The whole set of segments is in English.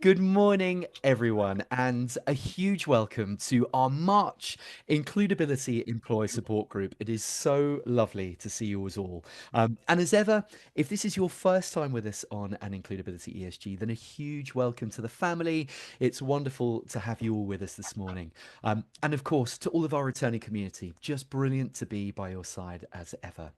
Good morning, everyone, and a huge welcome to our March Includability Employee Support Group. It is so lovely to see you as all. And as ever, if this is your first time with us on an Includability ESG, then a huge welcome to the family. It's wonderful to have you all with us this morning. And of course, to all of our returning community, just brilliant to be by your side as ever.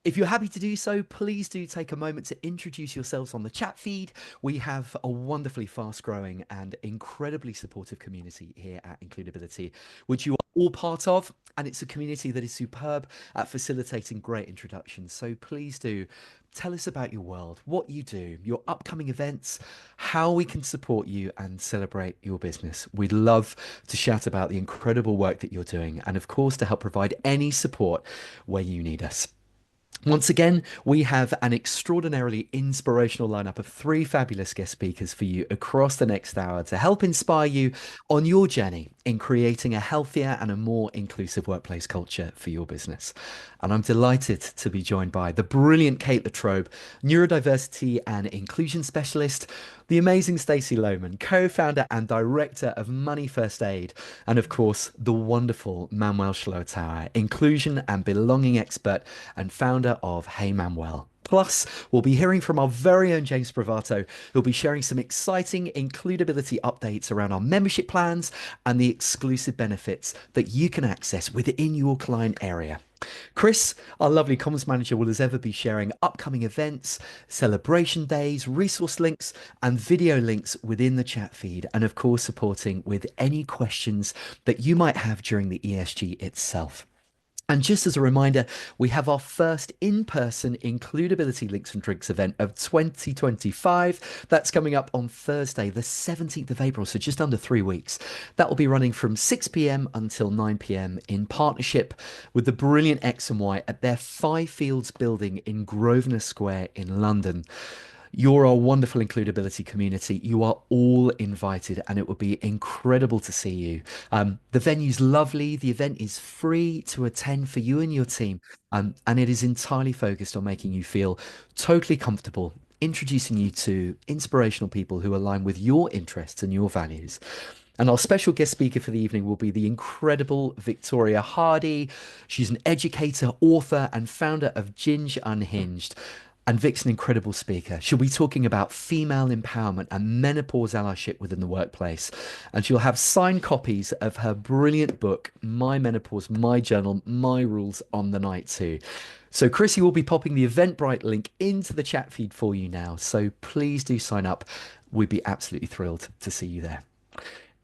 If you're happy to do so, please do take a moment to introduce yourselves on the chat feed. We have a wonderfully fast growing and incredibly supportive community here at Includability, which you are all part of. And it's a community that is superb at facilitating great introductions. So please do tell us about your world, what you do, your upcoming events, how we can support you and celebrate your business. We'd love to shout about the incredible work that you're doing and, of course, to help provide any support where you need us. Once again, we have an extraordinarily inspirational lineup of three fabulous guest speakers for you across the next hour to help inspire you on your journey in creating a healthier and a more inclusive workplace culture for your business. And I'm delighted to be joined by the brilliant Kate Latrobe, neurodiversity and inclusion specialist, the amazing Stacey Lohman, co-founder and director of Money First Aid, and of course, the wonderful Manuel Schlotower, inclusion and belonging expert and founder of Hey Manuel. Plus, we'll be hearing from our very own James Bravato, who'll be sharing some exciting includability updates around our membership plans and the exclusive benefits that you can access within your client area. Chris, our lovely comms manager, will as ever be sharing upcoming events, celebration days, resource links, and video links within the chat feed, and of course, supporting with any questions that you might have during the ESG itself. And just as a reminder, we have our first in-person Includability Links and Drinks event of 2025. That's coming up on Thursday, the 17th of April, so just under 3 weeks. That will be running from 6 p.m. until 9 p.m. in partnership with the brilliant X and Y at their Five Fields building in Grosvenor Square in London. You're our wonderful includability community. You are all invited, and it would be incredible to see you. The venue's lovely. The event is free to attend for you and your team, and it is entirely focused on making you feel totally comfortable, introducing you to inspirational people who align with your interests and your values. And our special guest speaker for the evening will be the incredible Victoria Hardy. She's an educator, author, and founder of Ginge Unhinged. And Vic's an incredible speaker. She'll be talking about female empowerment and menopause allyship within the workplace. And she'll have signed copies of her brilliant book, My Menopause, My Journal, My Rules on the Night too. So Chrissy will be popping the Eventbrite link into the chat feed for you now. So please do sign up. We'd be absolutely thrilled to see you there.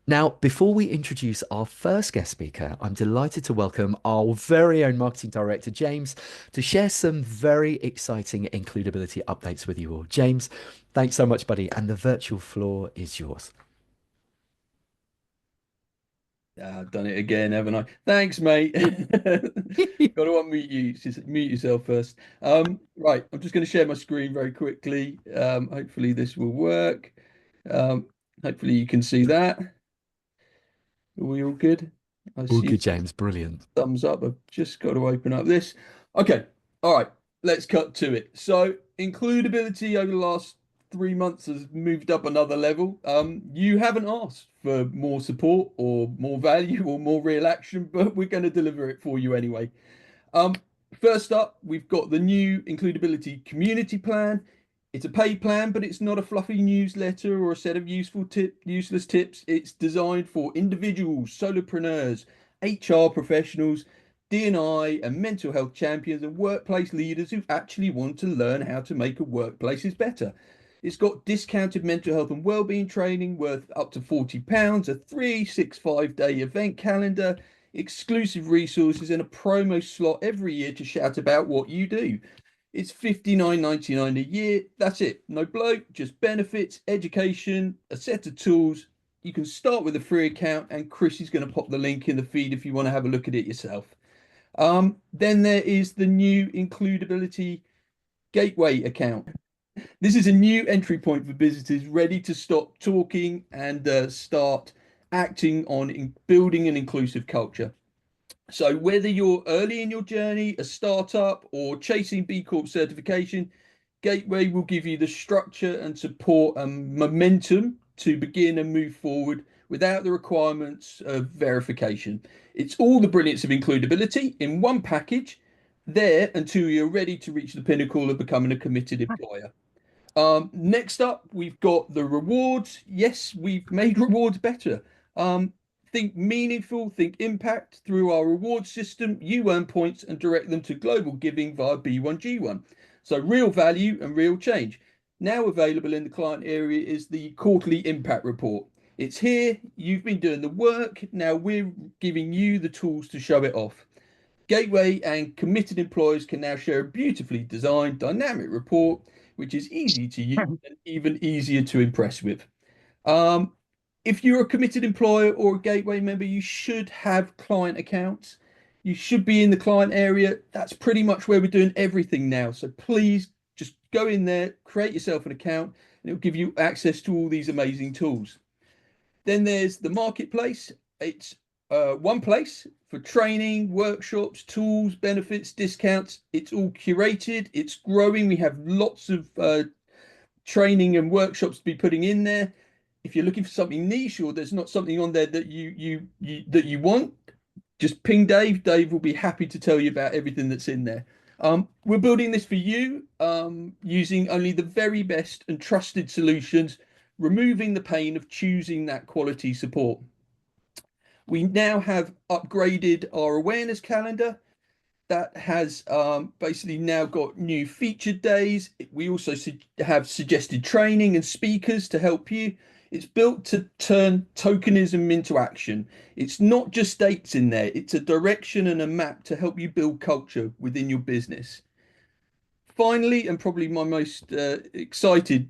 Now, before we introduce our first guest speaker, I'm delighted to welcome our very own marketing director, James, to share some very exciting includability updates with you all. James, thanks so much, buddy. And the virtual floor is yours. I've done it again, haven't I? Thanks, mate. Got to unmute you. Just mute yourself first. Right, I'm just going to share my screen very quickly. Hopefully this will work. Hopefully you can see that. Are we all good? I All see good, James. Brilliant. thumbs up. I've just got to open up this. Okay. All right. Let's cut to it. So, includability over the last 3 months has moved up another level. You haven't asked for more support or more value or more real action, but we're going to deliver it for you anyway. Um, First up, we've got the new Includability Community Plan. It's a paid plan, but it's not a fluffy newsletter or a set of useless tips. It's designed for individuals, solopreneurs, HR professionals, D&I, and mental health champions and workplace leaders who actually want to learn how to make a workplaces better. It's got discounted mental health and wellbeing training worth up to £40, a 365-day event calendar, exclusive resources, and a promo slot every year to shout about what you do. It's $59.99 a year. That's it. No bloat, just benefits, education, a set of tools. You can start with a free account, and Chris is going to pop the link in the feed if you want to have a look at it yourself. Then there is the new Includability Gateway account. This is a new entry point for visitors ready to stop talking and start acting on building an inclusive culture. So whether you're early in your journey, a startup, or chasing B Corp certification, Gateway will give you the structure and support and momentum to begin and move forward without the requirements of verification. It's all the brilliance of includability in one package there until you're ready to reach the pinnacle of becoming a committed employer. Next up, we've got the rewards. Yes, we've made rewards better. Um, think meaningful, think impact. Through our reward system, you earn points and direct them to global giving via B1G1. So real value and real change. Now available in the client area is the quarterly impact report. It's here, you've been doing the work. Now we're giving you the tools to show it off. Gateway and committed employers can now share a beautifully designed dynamic report, which is easy to use and even easier to impress with. Um, if you're a committed employer or a Gateway member, you should have client accounts. You should be in the client area. That's pretty much where we're doing everything now. So please just go in there, create yourself an account, and it'll give you access to all these amazing tools. Then there's the marketplace. It's one place for training, workshops, tools, benefits, discounts. It's all curated. It's growing. We have lots of training and workshops to be putting in there. If you're looking for something niche or there's not something on there that you want, just ping Dave. Dave will be happy to tell you about everything that's in there. We're building this for you using only the very best and trusted solutions, removing the pain of choosing that quality support. We now have upgraded our awareness calendar that has basically now got new featured days. We also have suggested training and speakers to help you. It's built to turn tokenism into action. It's not just dates in there, it's a direction and a map to help you build culture within your business. Finally, and probably my most excited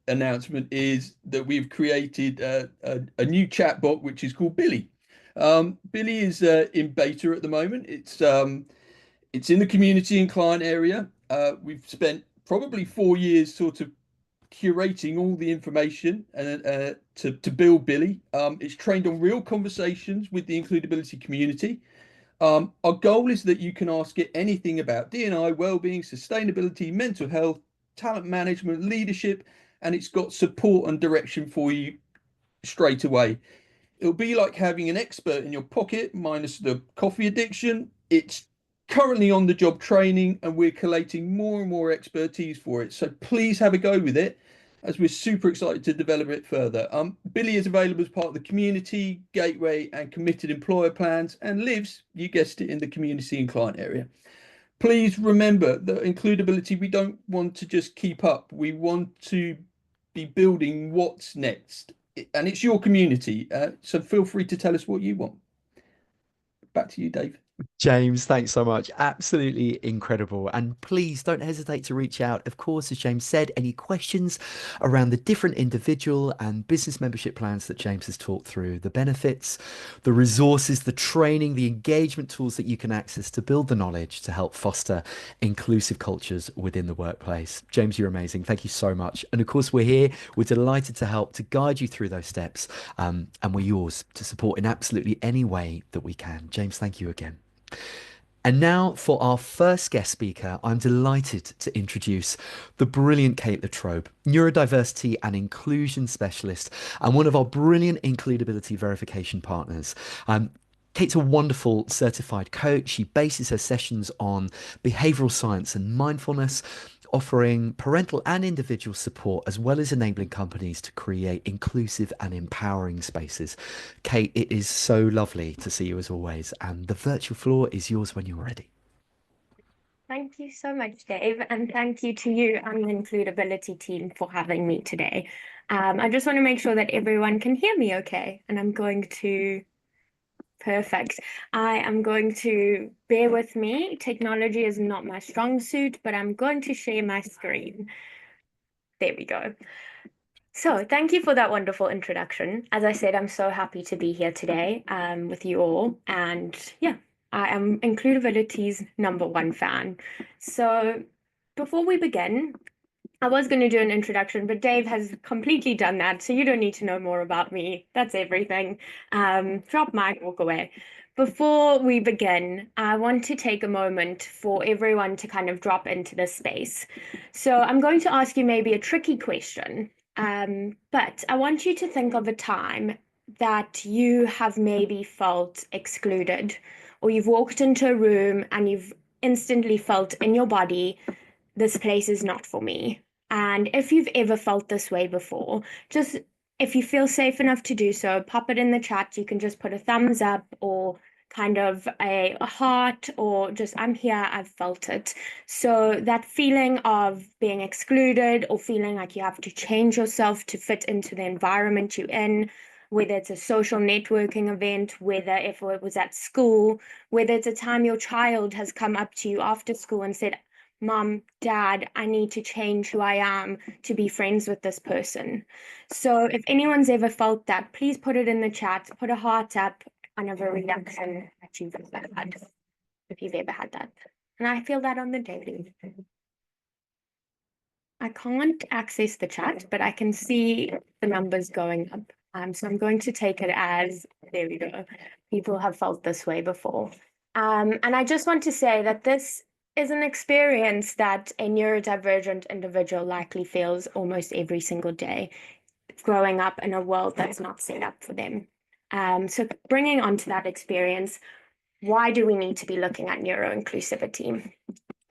announcement is that we've created a new chatbot which is called Billy. Billy is in beta at the moment. It's in the community and client area. We've spent probably 4 years sort of curating all the information to build Billy. It's trained on real conversations with the includability community. Our goal is that you can ask it anything about D&I, well-being, sustainability, mental health, talent management, leadership, and it's got support and direction for you straight away. It'll be like having an expert in your pocket, minus the coffee addiction. It's currently on the job training, and we're collating more and more expertise for it. So please have a go with it, as we're super excited to develop it further. Billy is available as part of the community, gateway, and committed employer plans, and lives, you guessed it, in the community and client area. Please remember that includability, we don't want to just keep up. We want to be building what's next. And it's your community. So feel free to tell us what you want. Back to you, Dave. James, thanks so much. Absolutely incredible. And please don't hesitate to reach out. Of course, as James said, any questions around the different individual and business membership plans that James has talked through, the benefits, the resources, the training, the engagement tools that you can access to build the knowledge to help foster inclusive cultures within the workplace. James, you're amazing. Thank you so much. And of course, we're here. We're delighted to help to guide you through those steps. And we're yours to support in absolutely any way that we can. James, thank you again. And now for our first guest speaker, I'm delighted to introduce the brilliant Kate Latrobe, neurodiversity and inclusion specialist, and one of our brilliant includability verification partners. Kate's a wonderful certified coach. She bases her sessions on behavioral science and mindfulness, offering parental and individual support, as well as enabling companies to create inclusive and empowering spaces. Kate, it is so lovely to see you as always, and the virtual floor is yours when you're ready. Thank you so much, Dave, and thank you to you and the Includability team for having me today. I just want to make sure that everyone can hear me okay, and I'm going to Perfect. I am going to bear with me. Technology is not my strong suit, but I'm going to share my screen. There we go. So thank you for that wonderful introduction. As I said, I'm so happy to be here today with you all. And yeah, I am Includability's #1 fan. So before we begin, I was going to do an introduction, but Dave has completely done that, so you don't need to know more about me. That's everything. Drop mic, walk away. Before we begin, I want to take a moment for everyone to kind of drop into this space. So I'm going to ask you maybe a tricky question. But I want you to think of a time that you have maybe felt excluded, or you've walked into a room and you've instantly felt in your body, this place is not for me. And if you've ever felt this way before, just if you feel safe enough to do so, pop it in the chat. You can just put a thumbs up or kind of a heart, or just I'm here, I've felt it. So that feeling of being excluded or feeling like you have to change yourself to fit into the environment you're in, whether it's a social networking event, whether if it was at school, whether it's a time your child has come up to you after school and said, Mom, Dad, I need to change who I am to be friends with this person. So if anyone's ever felt that, please put it in the chat, put a heart up, kind of a reduction that you've ever had, if you've ever had that. And I feel that on the daily. I can't access the chat, but I can see the numbers going up. So I'm going to take it as, there we go. People have felt this way before. And I just want to say that this is an experience that a neurodivergent individual likely feels almost every single day, growing up in a world that's not set up for them. So bringing onto that experience, why do we need to be looking at neuroinclusivity?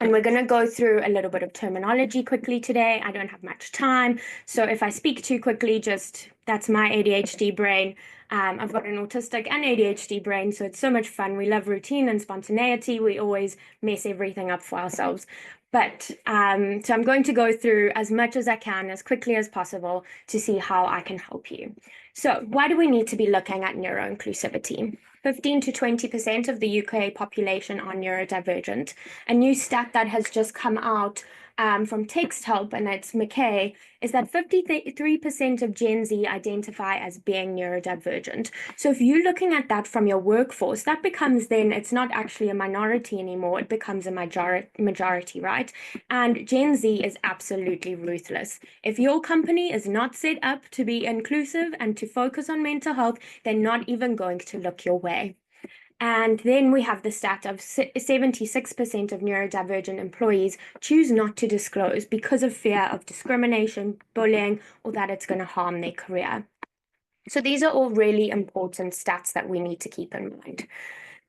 And we're going to go through a little bit of terminology quickly today. I don't have much time. So if I speak too quickly, just that's my ADHD brain. I've got an autistic and ADHD brain, so it's so much fun. We love routine and spontaneity. We always mess everything up for ourselves. But so I'm going to go through as much as I can, as quickly as possible, to see how I can help you. So why do we need to be looking at neuroinclusivity? 15 to 20% of the UK population are neurodivergent. A new stat that has just come out from Text Help, and it's McKay, is that 53% of Gen Z identify as being neurodivergent. So if you're looking at that from your workforce, that becomes then, it's not actually a minority anymore, it becomes a majority, right? And Gen Z is absolutely ruthless. If your company is not set up to be inclusive and to focus on mental health, they're not even going to look your way. And then we have the stat of 76% of neurodivergent employees choose not to disclose because of fear of discrimination, bullying, or that it's going to harm their career. So these are all really important stats that we need to keep in mind.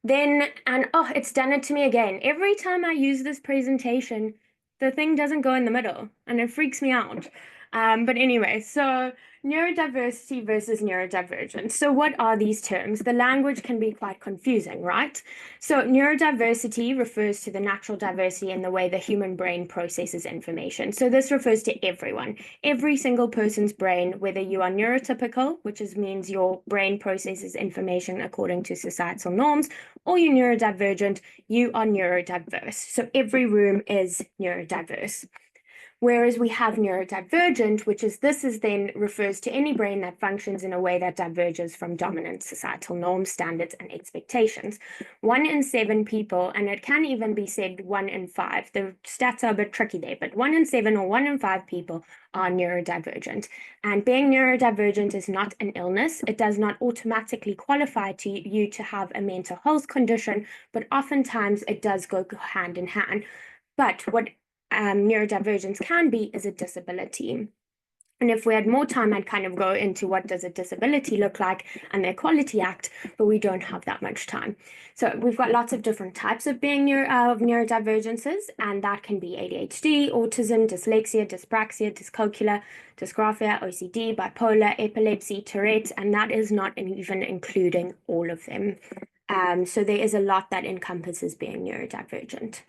Then, and oh, it's done it to me again. Every time I use this presentation, the thing doesn't go in the middle and it freaks me out. But anyway, so neurodiversity versus neurodivergence. So what are these terms? The language can be quite confusing, right? So neurodiversity refers to the natural diversity in the way the human brain processes information. So this refers to everyone, every single person's brain, whether you are neurotypical, which means your brain processes information according to societal norms, or you're neurodivergent, you are neurodiverse. So every room is neurodiverse. Whereas we have neurodivergent, which is this is then refers to any brain that functions in a way that diverges from dominant societal norms, standards, and expectations. 1 in 7 people, and it can even be said 1 in 5. The stats are a bit tricky there, but 1 in 7 or 1 in 5 people are neurodivergent. And being neurodivergent is not an illness. It does not automatically qualify to you to have a mental health condition, but oftentimes it does go hand in hand. But what neurodivergence can be is a disability. And if we had more time, I'd kind of go into what does a disability look like and the Equality Act, but we don't have that much time. So we've got lots of different types of being neurodivergences, and that can be ADHD, autism, dyslexia, dyspraxia, dyscalculia, dysgraphia, OCD, bipolar, epilepsy, Tourette, and that is not even including all of them. So there is a lot that encompasses being neurodivergent.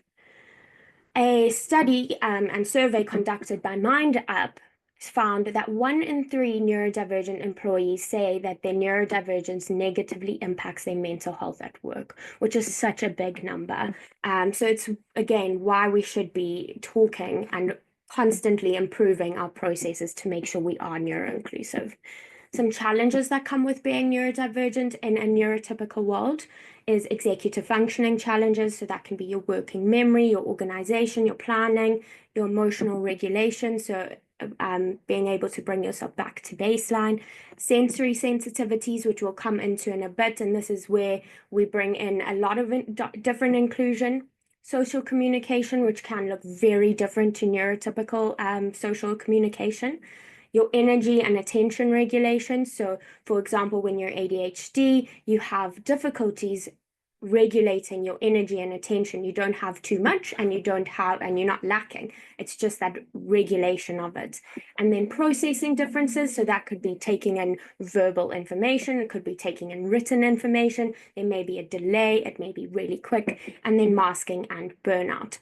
A study and survey conducted by MindUp found that 1 in 3 neurodivergent employees say that their neurodivergence negatively impacts their mental health at work, which is such a big number. So it's, again, why we should be talking and constantly improving our processes to make sure we are neuroinclusive. Some challenges that come with being neurodivergent in a neurotypical world is executive functioning challenges. So that can be your working memory, your organization, your planning, your emotional regulation. So being able to bring yourself back to baseline, sensory sensitivities, which we'll come into in a bit. And this is where we bring in a lot of different inclusion. Social communication, which can look very different to neurotypical social communication. your energy and attention regulation. So, for example, when you're ADHD, you have difficulties regulating your energy and attention. You don't have too much and you're not lacking. It's just that regulation of it. And then processing differences. So that could be taking in verbal information. It could be taking in written information. There may be a delay. It may be really quick. And then masking and burnout.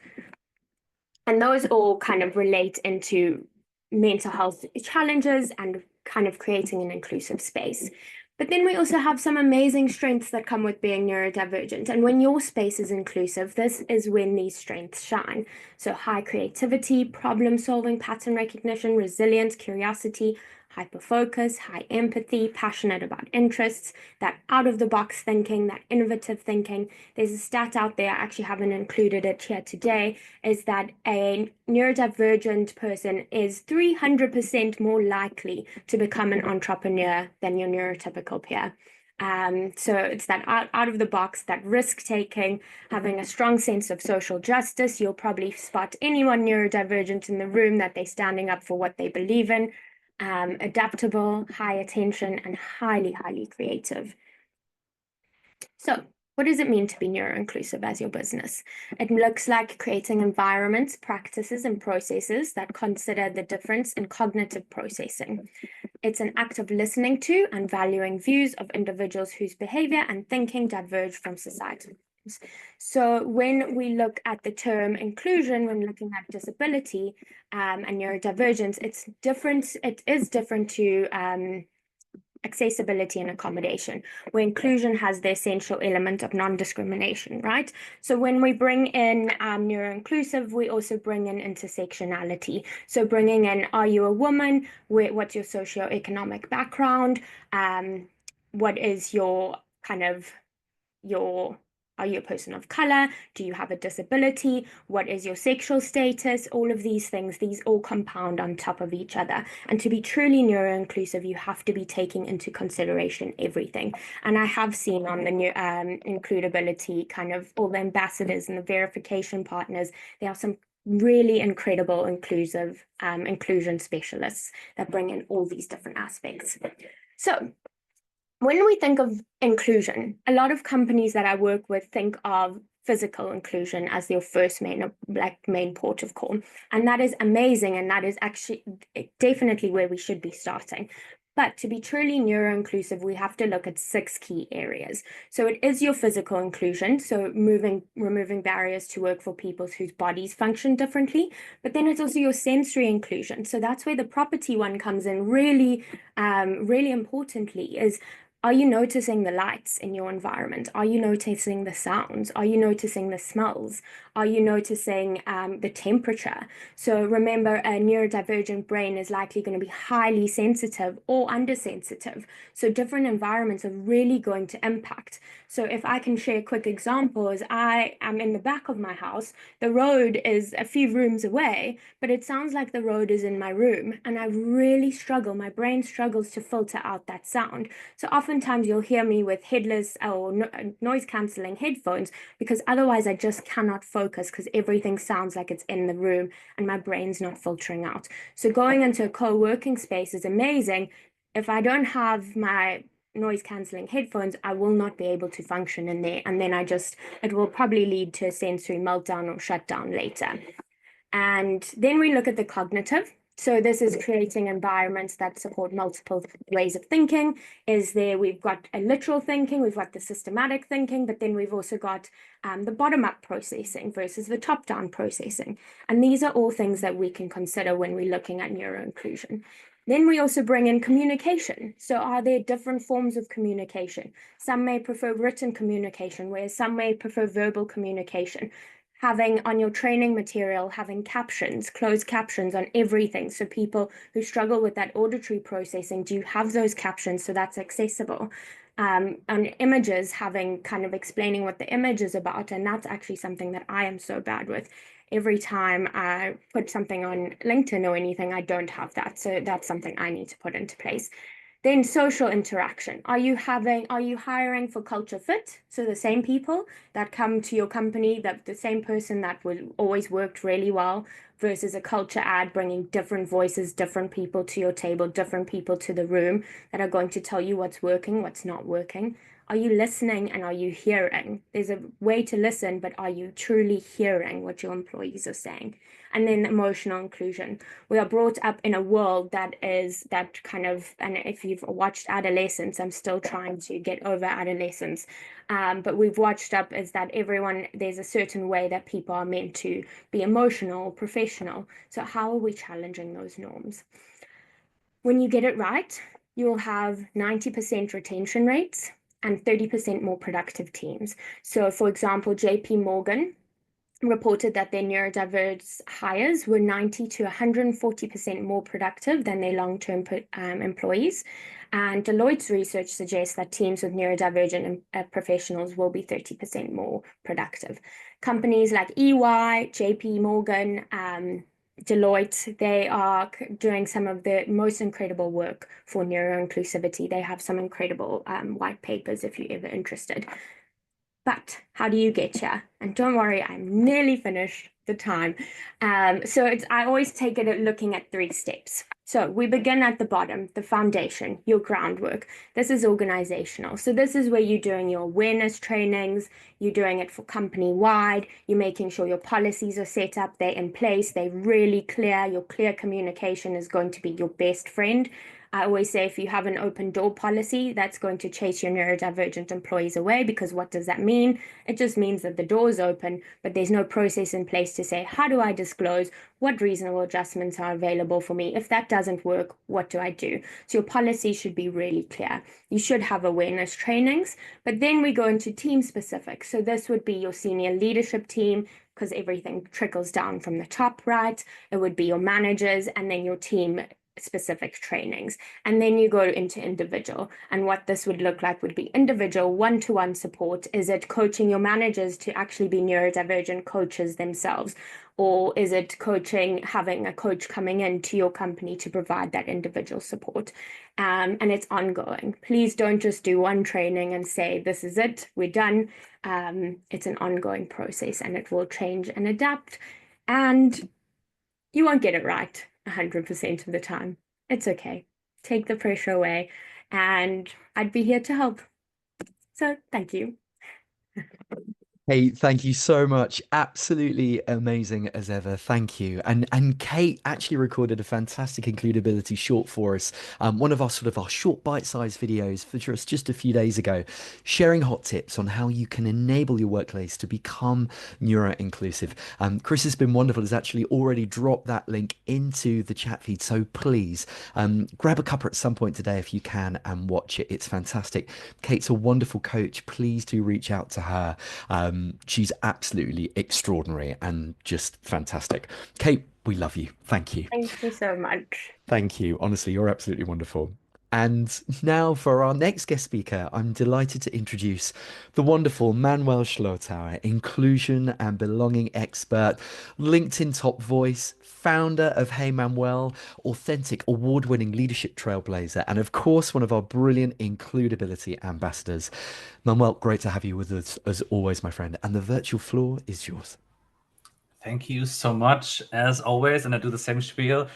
And those all kind of relate into mental health challenges and kind of creating an inclusive space. But then we also have some amazing strengths that come with being neurodivergent. And when your space is inclusive, this is when these strengths shine. So high creativity, problem solving, pattern recognition, resilience, curiosity, hyperfocus, high empathy, passionate about interests, that out of the box thinking, that innovative thinking. There's a stat out there, I actually haven't included it here today, is that a neurodivergent person is 300% more likely to become an entrepreneur than your neurotypical peer. So it's that out of the box, that risk taking, having a strong sense of social justice. You'll probably spot anyone neurodivergent in the room that they're standing up for what they believe in. Adaptable, high attention, and highly, highly creative. So, what does it mean to be neuro-inclusive as your business? It looks like creating environments, practices, and processes that consider the difference in cognitive processing. It's an act of listening to and valuing views of individuals whose behavior and thinking diverge from society. So when we look at the term inclusion, when looking at disability and neurodivergence, it's different. It is different to accessibility and accommodation, where inclusion has the essential element of non-discrimination, right? So when we bring in neuro-inclusive, we also bring in intersectionality. So bringing in, are you a woman? What's your socioeconomic background? What is your are you a person of color? Do you have a disability? What is your sexual status? All of these things, these all compound on top of each other. And to be truly neuro-inclusive, you have to be taking into consideration everything. And I have seen on the new includability, kind of all the ambassadors and the verification partners, there are some really incredible inclusion specialists that bring in all these different aspects. So when we think of inclusion, a lot of companies that I work with think of physical inclusion as their first main port of call. And that is amazing. And that is actually definitely where we should be starting. But to be truly neuro-inclusive, we have to look at 6 key areas. So it is your physical inclusion, so removing barriers to work for people whose bodies function differently. But then it's also your sensory inclusion. So that's where the property one comes in really, really importantly, is, are you noticing the lights in your environment? Are you noticing the sounds? Are you noticing the smells? Are you noticing the temperature? So remember, a neurodivergent brain is likely going to be highly sensitive or undersensitive. So different environments are really going to impact. So if I can share quick examples, I am in the back of my house. The road is a few rooms away, but it sounds like the road is in my room. And I really struggle. My brain struggles to filter out that sound. So oftentimes you'll hear me with headless or noise cancelling headphones, because otherwise I just cannot focus because everything sounds like it's in the room and my brain's not filtering out. So going into a co-working space is amazing. If I don't have my noise cancelling headphones, I will not be able to function in there. And then it will probably lead to a sensory meltdown or shutdown later. And then we look at the cognitive. So this is creating environments that support multiple ways of thinking. We've got a literal thinking, we've got the systematic thinking, but then we've also got the bottom-up processing versus the top-down processing. And these are all things that we can consider when we're looking at neuro-inclusion. Then we also bring in communication. So are there different forms of communication? Some may prefer written communication, whereas some may prefer verbal communication. Having on your training material, having captions, closed captions on everything. So people who struggle with that auditory processing, do you have those captions so that's accessible? On images, having kind of explaining what the image is about. And that's actually something that I am so bad with. Every time I put something on LinkedIn or anything, I don't have that. So that's something I need to put into place. Then social interaction. Are you hiring for culture fit? So the same people that come to your company, that the same person that would always worked really well versus a culture ad bringing different voices, different people to your table, different people to the room that are going to tell you what's working, what's not working. Are you listening and are you hearing? There's a way to listen, but are you truly hearing what your employees are saying? And then emotional inclusion. We are brought up in a world that is that kind of, and if you've watched adolescence, I'm still trying to get over adolescence. But we've watched up is that there's a certain way that people are meant to be emotional, professional. So how are we challenging those norms? When you get it right, you'll have 90% retention rates and 30% more productive teams. So for example, JP Morgan reported that their neurodiverse hires were 90 to 140% more productive than their long-term employees. And Deloitte's research suggests that teams with neurodivergent professionals will be 30% more productive. Companies like EY, JP Morgan, Deloitte, they are doing some of the most incredible work for neuroinclusivity. They have some incredible white papers if you're ever interested. But how do you get here? And don't worry, I'm nearly finished the time. I always take it at looking at 3 steps. So we begin at the bottom, the foundation, your groundwork. This is organizational. So this is where you're doing your awareness trainings, you're doing it for company-wide, you're making sure your policies are set up, they're in place, they're really clear. Your clear communication is going to be your best friend. I always say if you have an open door policy, that's going to chase your neurodivergent employees away, because what does that mean? It just means that the door is open, but there's no process in place to say, how do I disclose? What reasonable adjustments are available for me? If that doesn't work, what do I do? So your policy should be really clear. You should have awareness trainings, but then we go into team specific. So this would be your senior leadership team, because everything trickles down from the top, right? It would be your managers and then your team specific trainings. And then you go into individual. And what this would look like would be individual one-to-one support. Is it coaching your managers to actually be neurodivergent coaches themselves? Or is it coaching, having a coach coming into your company to provide that individual support? And it's ongoing. Please don't just do one training and say, this is it, we're done. It's an ongoing process and it will change and adapt. And you won't get it right 100% of the time. It's okay. Take the pressure away, and I'd be here to help. So thank you. Hey, thank you so much. Absolutely amazing as ever. Thank you. And Kate actually recorded a fantastic includability short for us. One of our short bite-sized videos for just a few days ago, sharing hot tips on how you can enable your workplace to become neuro-inclusive. Chris has been wonderful, has actually already dropped that link into the chat feed. So please grab a cuppa at some point today if you can and watch it. It's fantastic. Kate's a wonderful coach. Please do reach out to her. She's absolutely extraordinary and just fantastic. Kate, we love you. Thank you. Thank you so much. Thank you. Honestly, you're absolutely wonderful. And now for our next guest speaker, I'm delighted to introduce the wonderful Manuel Schlotauer, inclusion and belonging expert, LinkedIn top voice, founder of Hey Manuel, authentic award-winning leadership trailblazer, and of course, one of our brilliant includability ambassadors. Manuel, great to have you with us as always, my friend. And the virtual floor is yours. Thank you so much, as always. And I do the same spiel.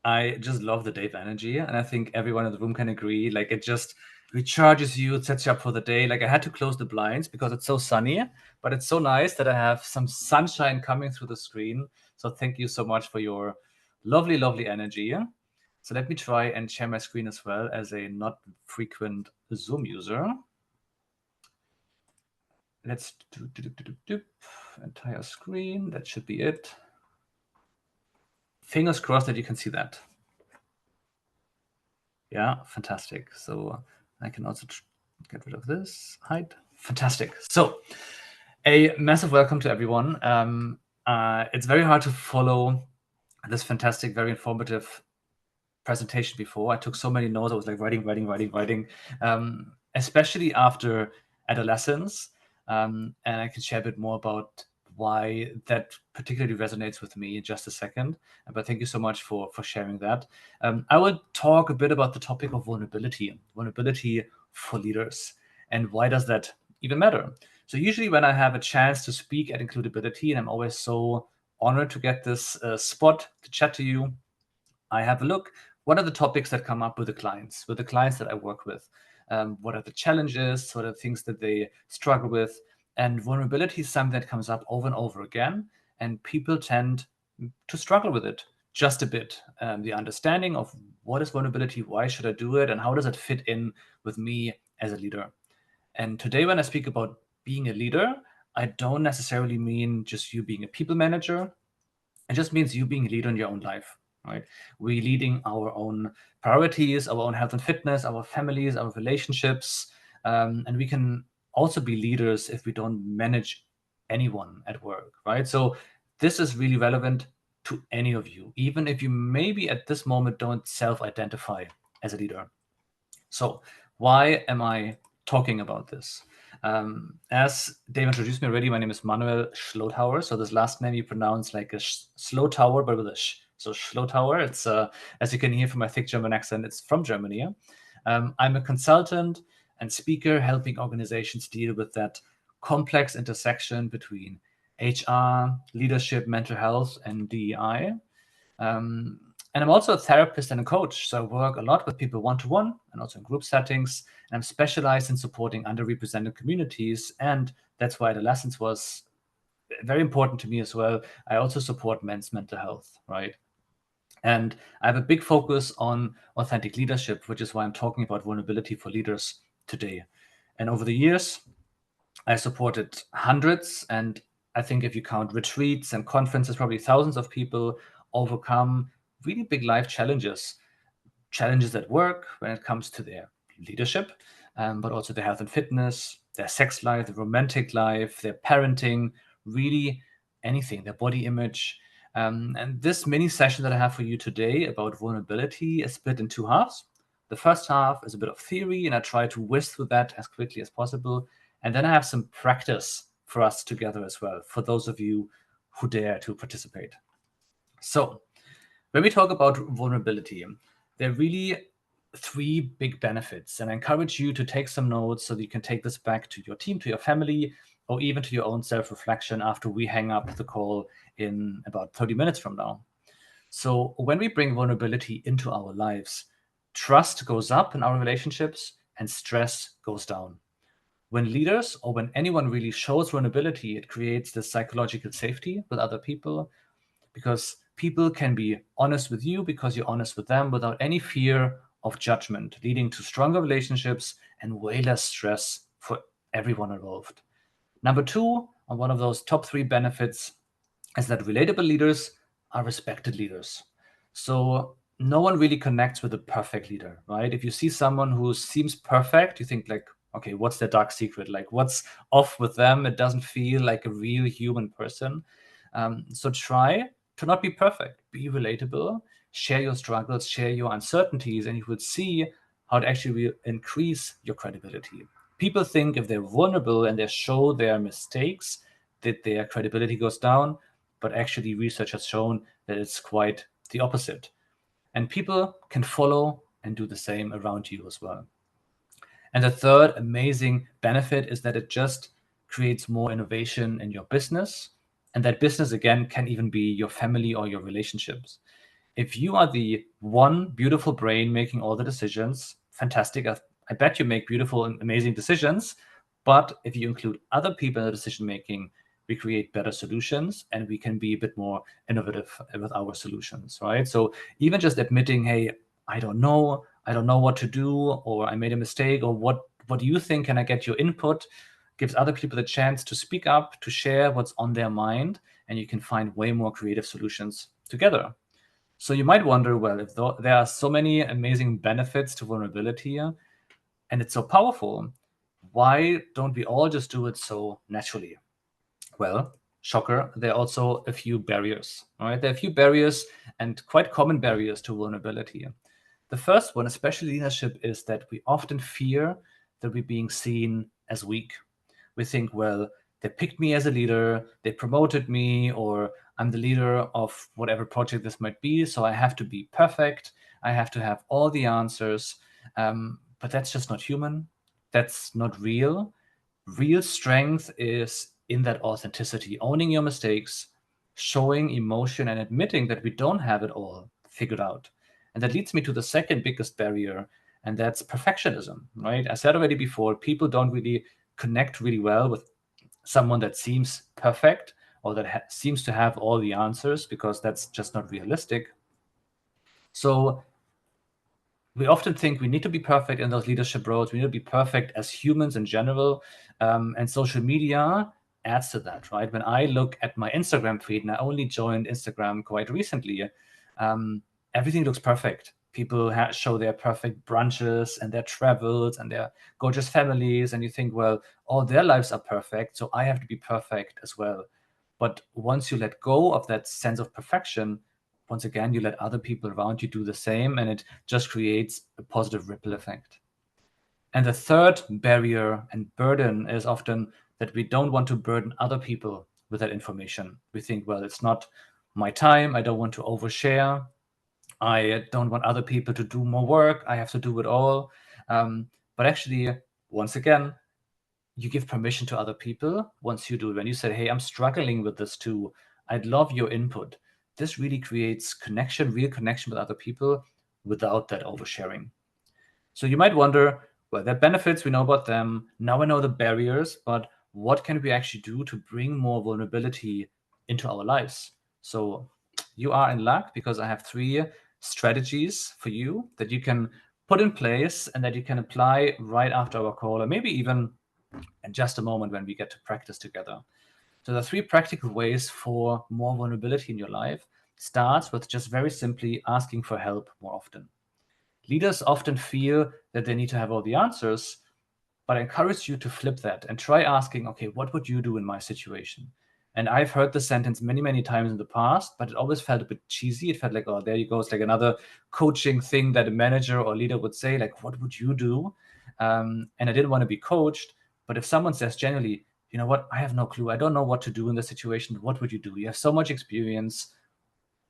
I just love the Dave energy. And I think everyone in the room can agree. Like, it just recharges you, it sets you up for the day. Like, I had to close the blinds because it's so sunny, but it's so nice that I have some sunshine coming through the screen. So thank you so much for your lovely, lovely energy. So let me try and share my screen as well as a not frequent Zoom user. Let's do entire screen. That should be it. Fingers crossed that you can see that. Yeah, fantastic. So I can also get rid of this, hide. Fantastic. So a massive welcome to everyone. It's very hard to follow this fantastic, very informative presentation before. I took so many notes. I was like writing, especially after adolescence. And I can share a bit more about why that particularly resonates with me in just a second. But thank you so much for sharing that. I will talk a bit about the topic of vulnerability for leaders, and why does that even matter? So usually when I have a chance to speak at Includability, and I'm always so honored to get this spot to chat to you, I have a look. What are the topics that come up with the clients that I work with? What are the challenges? What are the things that they struggle with? And vulnerability is something that comes up over and over again, and people tend to struggle with it just a bit. The understanding of what is vulnerability, why should I do it, and how does it fit in with me as a leader? And today, when I speak about being a leader, I don't necessarily mean just you being a people manager. It just means you being a leader in your own life, right? We leading our own priorities, our own health and fitness, our families, our relationships, and we can also be leaders if we don't manage anyone at work, right? So this is really relevant to any of you, even if you maybe at this moment don't self-identify as a leader. So why am I talking about this? As Dave introduced me already, my name is Manuel Schlotauer. So this last name you pronounce like a slow tower, but with a sh. So Schlotauer, it's as you can hear from my thick German accent, it's from Germany. I'm a consultant and speaker helping organizations deal with that complex intersection between HR, leadership, mental health, and DEI. And I'm also a therapist and a coach. So I work a lot with people one-to-one and also in group settings. And I'm specialized in supporting underrepresented communities. And that's why adolescence was very important to me as well. I also support men's mental health, right? And I have a big focus on authentic leadership, which is why I'm talking about vulnerability for leaders today. And over the years, I supported hundreds, and I think if you count retreats and conferences, probably thousands of people overcome really big life challenges at work when it comes to their leadership, but also their health and fitness, their sex life, their romantic life, their parenting, really anything, their body image. And this mini session that I have for you today about vulnerability is split in two halves. The first half is a bit of theory, and I try to whiz through that as quickly as possible. And then I have some practice for us together as well, for those of you who dare to participate. So, when we talk about vulnerability, there are really three big benefits. And I encourage you to take some notes so that you can take this back to your team, to your family, or even to your own self-reflection after we hang up the call in about 30 minutes from now. So when we bring vulnerability into our lives, trust goes up in our relationships and stress goes down. When leaders or when anyone really shows vulnerability, it creates this psychological safety with other people, because people can be honest with you because you're honest with them without any fear of judgment, leading to stronger relationships and way less stress for everyone involved. Number two, on one of those top three benefits, is that relatable leaders are respected leaders. So no one really connects with a perfect leader, right? If you see someone who seems perfect, you think like, okay, what's their dark secret? Like, what's off with them? It doesn't feel like a real human person. So try to not be perfect, be relatable, share your struggles, share your uncertainties, and you would see how it actually will increase your credibility. People think if they're vulnerable and they show their mistakes, that their credibility goes down, but actually research has shown that it's quite the opposite. And people can follow and do the same around you as well. And the third amazing benefit is that it just creates more innovation in your business. And that business, again, can even be your family or your relationships. If you are the one beautiful brain making all the decisions, fantastic. I bet you make beautiful and amazing decisions. But if you include other people in the decision making, we create better solutions and we can be a bit more innovative with our solutions, right? So even just admitting, hey, I don't know what to do, or I made a mistake, or what do you think? Can I get your input? Gives other people the chance to speak up, to share what's on their mind, and you can find way more creative solutions together. So you might wonder, well, if there are so many amazing benefits to vulnerability and it's so powerful, why don't we all just do it so naturally? Well, shocker, there are also a few barriers. All right, there are a few barriers and quite common barriers to vulnerability. The first one, especially leadership, is that we often fear that we're being seen as weak. We think, well, they picked me as a leader, they promoted me, or I'm the leader of whatever project this might be, so I have to be perfect. I have to have all the answers. But that's just not human. That's not real. Real strength is in that authenticity, owning your mistakes, showing emotion, and admitting that we don't have it all figured out. And that leads me to the second biggest barrier, and that's perfectionism, right? I said already before, people don't really connect really well with someone that seems perfect or that seems to have all the answers, because that's just not realistic. So we often think we need to be perfect in those leadership roles. We need to be perfect as humans in general. And social media adds to that, right? When I look at my Instagram feed, and I only joined Instagram quite recently, everything looks perfect. People show their perfect brunches and their travels and their gorgeous families. And you think, well, all their lives are perfect, so I have to be perfect as well. But once you let go of that sense of perfection, once again, you let other people around you do the same, and it just creates a positive ripple effect. And the third barrier and burden is often that we don't want to burden other people with that information. We think, well, it's not my time. I don't want to overshare. I don't want other people to do more work. I have to do it all. But actually, once again, you give permission to other people once you do it. When you say, hey, I'm struggling with this too, I'd love your input. This really creates connection, real connection with other people without that oversharing. So you might wonder, well, there are benefits, we know about them. Now I know the barriers, but what can we actually do to bring more vulnerability into our lives? So you are in luck, because I have 3 strategies for you that you can put in place and that you can apply right after our call, or maybe even in just a moment when we get to practice together. So there are 3 practical ways for more vulnerability in your life. Starts with just very simply asking for help more often. Leaders often feel that they need to have all the answers, but I encourage you to flip that and try asking, okay, what would you do in my situation? And I've heard this sentence many, many times in the past, but it always felt a bit cheesy. It felt like, oh, there you go. It's like another coaching thing that a manager or leader would say, like, what would you do? And I didn't want to be coached. But if someone says generally, you know what, I have no clue. I don't know what to do in this situation. What would you do? You have so much experience.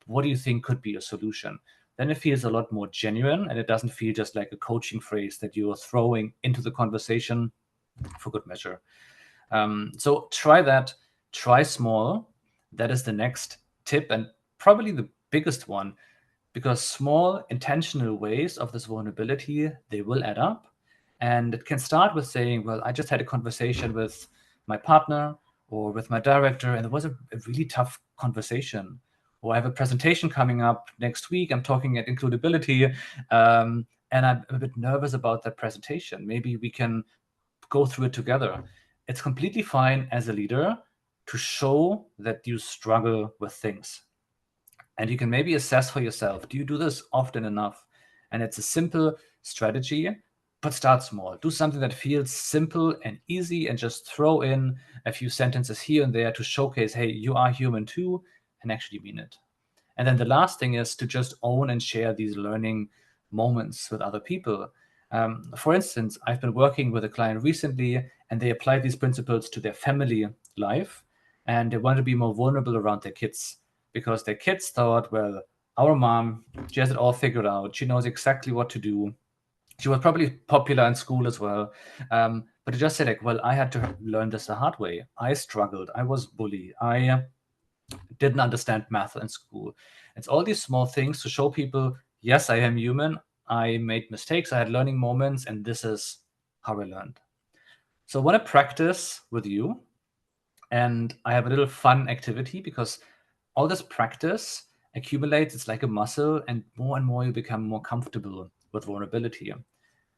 What do you think could be a solution? Then it feels a lot more genuine, and it doesn't feel just like a coaching phrase that you're throwing into the conversation for good measure. So try that. Try small. That is the next tip, and probably the biggest one, because small intentional ways of this vulnerability, they will add up. And it can start with saying, well, I just had a conversation with my partner or with my director, and it was a really tough conversation. Or I have a presentation coming up next week. I'm talking at Includability, and I'm a bit nervous about that presentation. Maybe we can go through it together. It's completely fine as a leader to show that you struggle with things. And you can maybe assess for yourself, do you do this often enough? And it's a simple strategy, but start small. Do something that feels simple and easy, and just throw in a few sentences here and there to showcase, hey, you are human too, and actually mean it. And then the last thing is to just own and share these learning moments with other people. For instance, I've been working with a client recently, and they applied these principles to their family life, and they wanted to be more vulnerable around their kids, because their kids thought, well, our mom, she has it all figured out. She knows exactly what to do. She was probably popular in school as well. But they just said, like, well, I had to learn this the hard way. I struggled. I was bullied. I didn't understand math in school. It's all these small things to show people, yes, I am human. I made mistakes. I had learning moments, and this is how I learned. So I want to practice with you, and I have a little fun activity, because all this practice accumulates. It's like a muscle, and more you become more comfortable with vulnerability.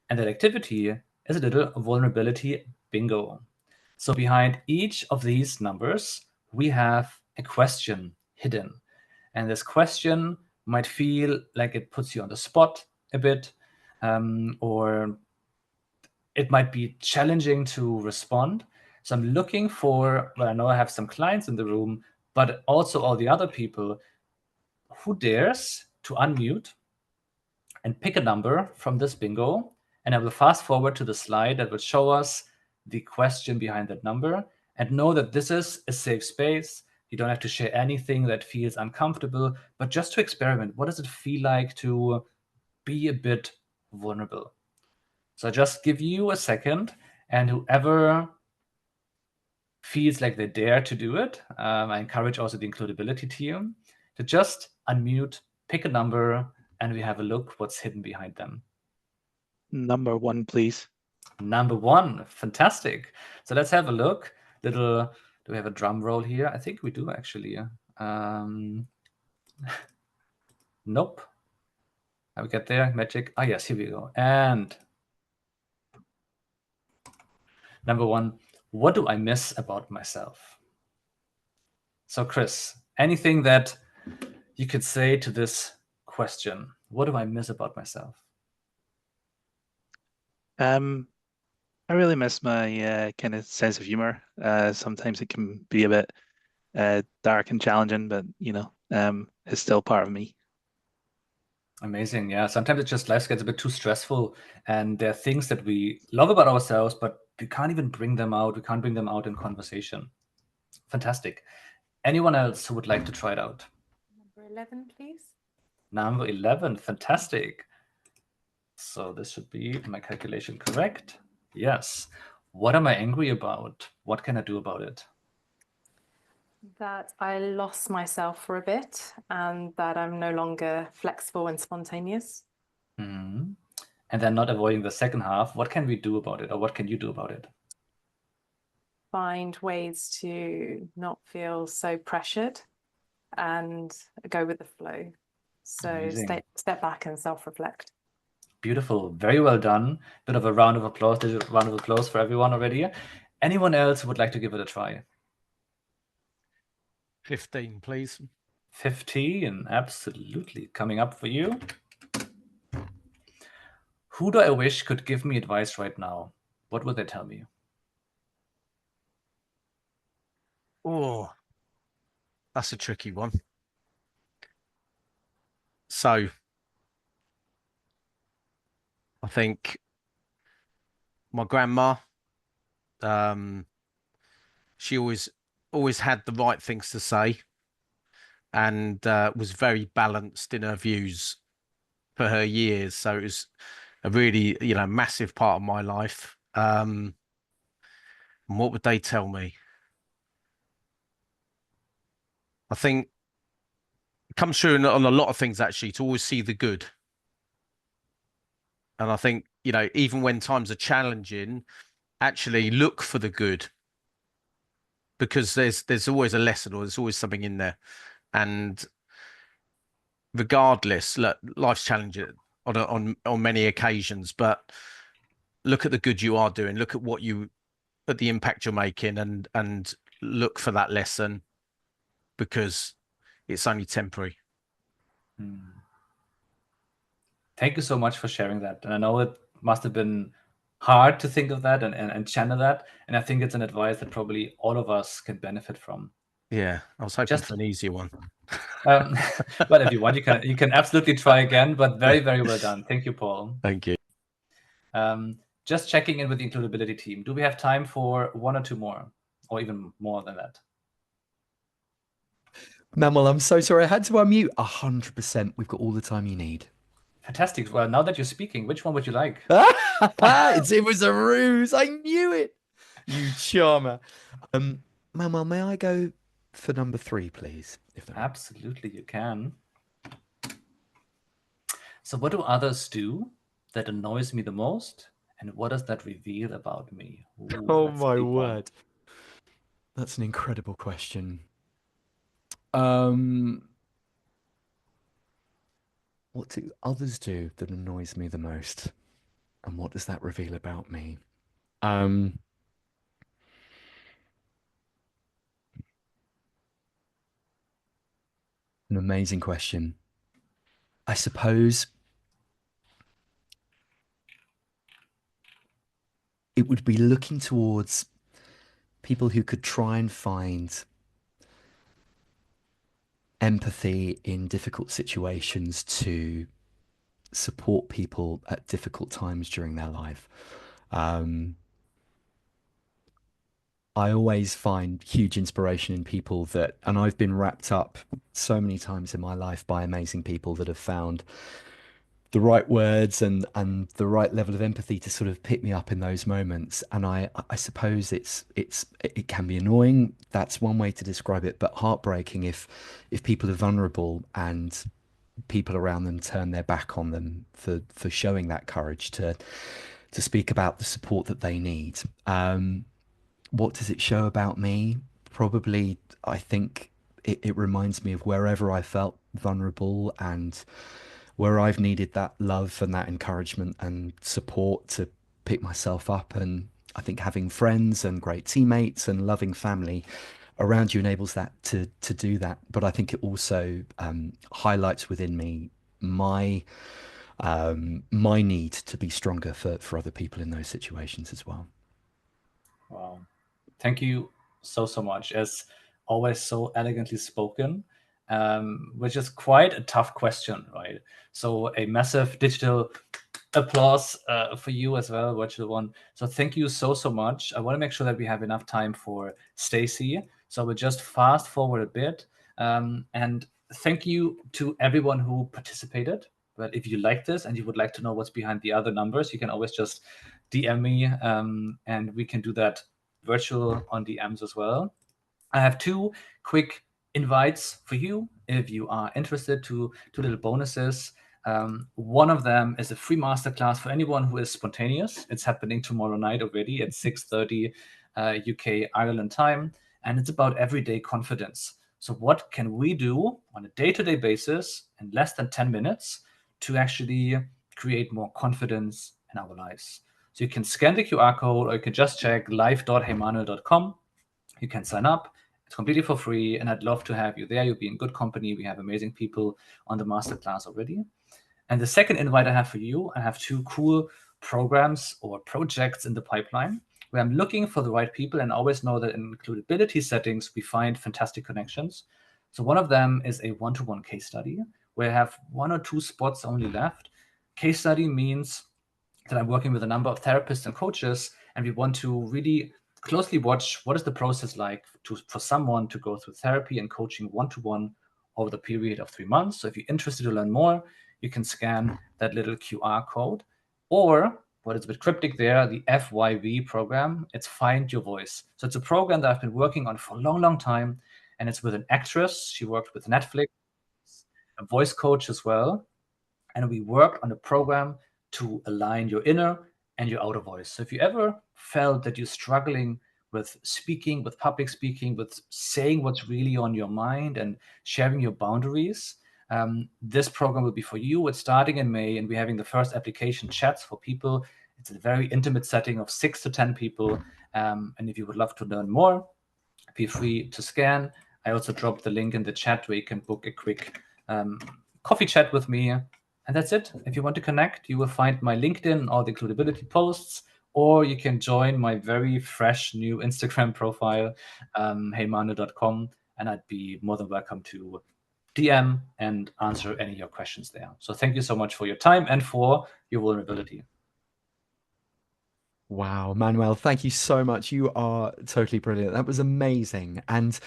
And that activity is a little vulnerability bingo. So behind each of these numbers, we have a question hidden. And this question might feel like it puts you on the spot a bit, or it might be challenging to respond. So I'm looking for, well, I know I have some clients in the room, but also all the other people who dares to unmute and pick a number from this bingo. And I will fast forward to the slide that will show us the question behind that number. And know that this is a safe space. You don't have to share anything that feels uncomfortable, but just to experiment. What does it feel like to be a bit vulnerable? So I just give you a second, and whoever feels like they dare to do it, I encourage also the includability team to just unmute, pick a number, and we have a look what's hidden behind them. Number 1, please. Number 1, fantastic. So let's have a look. Do we have a drum roll here? I think we do actually. Nope. How we get there? Magic. Ah, yes, here we go. And number 1, what do I miss about myself? So Chris, anything that you could say to this question? What do I miss about myself? I really miss my kind of sense of humor. Sometimes it can be a bit dark and challenging, but it's still part of me. Amazing. Yeah. Sometimes it just life gets a bit too stressful, and there are things that we love about ourselves, but we can't even bring them out. We can't bring them out in conversation. Fantastic. Anyone else who would like to try it out? Number 11, please. Number 11. Fantastic. So this should be my calculation correct. Yes. What am I angry about? What can I do about it? That I lost myself for a bit and that I'm no longer flexible and spontaneous. Hmm. And then not avoiding the second half. What can we do about it, or what can you do about it? Find ways to not feel so pressured and go with the flow. So Amazing. step back and self-reflect. Beautiful. Very well done. Bit of a round of applause. There's a round of applause for everyone already. Anyone else who would like to give it a try? 15, please. 15. Absolutely. Coming up for you. Who do I wish could give me advice right now? What would they tell me? Oh, that's a tricky one. So I think my grandma, she always had the right things to say, and was very balanced in her views for her years. So it was a really, massive part of my life. And what would they tell me? I think it comes through on a lot of things, actually, to always see the good. And I think, even when times are challenging, actually look for the good, because there's always a lesson, or there's always something in there. And regardless, look, life's challenging on many occasions, but look at the good you are doing. Look at the impact you're making, and look for that lesson, because it's only temporary. Thank you so much for sharing that. And I know it must have been hard to think of that and channel that. And I think it's an advice that probably all of us can benefit from. Yeah, I was hoping for an easier one. But if you want, you can absolutely try again. But very, very well done. Thank you, Paul. Thank you. Just checking in with the includability team. Do we have time for 1 or 2 more, or even more than that? Manuel, I'm so sorry. I had to unmute. 100%. We've got all the time you need. Fantastic. Well, now that you're speaking, which one would you like? It was a ruse. I knew it. You charmer. Manuel, may I go for number 3, please? Absolutely, you can. So what do others do that annoys me the most? And what does that reveal about me? Ooh, Oh that's a my deep one. word. That's an incredible question. What do others do that annoys me the most? And what does that reveal about me? An amazing question. I suppose it would be looking towards people who could try and find empathy in difficult situations to support people at difficult times during their life. I always find huge inspiration in people that, and I've been wrapped up so many times in my life by amazing people that have found the right words and the right level of empathy to sort of pick me up in those moments. And I suppose it can be annoying. That's one way to describe it, but heartbreaking if people are vulnerable and people around them turn their back on them for showing that courage to speak about the support that they need. What does it show about me? Probably, I think it reminds me of wherever I felt vulnerable and where I've needed that love and that encouragement and support to pick myself up. And I think having friends and great teammates and loving family around you enables that to do that. But I think it also highlights within me my my need to be stronger for other people in those situations as well. Wow. Thank you so much. As always, so elegantly spoken, which is quite a tough question, right? So a massive digital applause for you as well, virtual one. So thank you so much. I want to make sure that we have enough time for Stacy. So we'll just fast forward a bit. And thank you to everyone who participated. But if you like this and you would like to know what's behind the other numbers, you can always just DM me, and we can do that virtual on DMs as well. I have two quick invites for you if you are interested, two little bonuses. One of them is a free masterclass for anyone who is spontaneous. It's happening tomorrow night already at 6:30 UK Ireland time, and it's about everyday confidence. So what can we do on a day-to-day basis in less than 10 minutes to actually create more confidence in our lives? So you can scan the QR code, or you can just check live.heymanuel.com. You can sign up. It's completely for free, and I'd love to have you there. You'll be in good company. We have amazing people on the masterclass already. And the second invite I have for you, I have two cool programs or projects in the pipeline where I'm looking for the right people, and always know that in includability settings, we find fantastic connections. So one of them is a one-to-one case study where I have 1 or 2 spots only left. Case study means that I'm working with a number of therapists and coaches, and we want to really closely watch what is the process like for someone to go through therapy and coaching one-to-one over the period of 3 months. So if you're interested to learn more, you can scan that little QR code. Or what is a bit cryptic there, the FYV program, it's Find Your Voice. So it's a program that I've been working on for a long time, and it's with an actress. She worked with Netflix, a voice coach as well. And we worked on a program to align your inner and your outer voice. So if you ever felt that you're struggling with speaking, with public speaking, with saying what's really on your mind and sharing your boundaries, this program will be for you. It's starting in May, and we're having the first application chats for people. It's a very intimate setting of 6 to 10 people. And if you would love to learn more, feel free to scan. I also dropped the link in the chat where you can book a quick coffee chat with me. And that's it. If you want to connect, you will find my LinkedIn and all the includability posts, or you can join my very fresh new Instagram profile, heymanuel.com, and I'd be more than welcome to DM and answer any of your questions there. So thank you so much for your time and for your vulnerability. Wow, Manuel, thank you so much. You are totally brilliant. That was amazing. And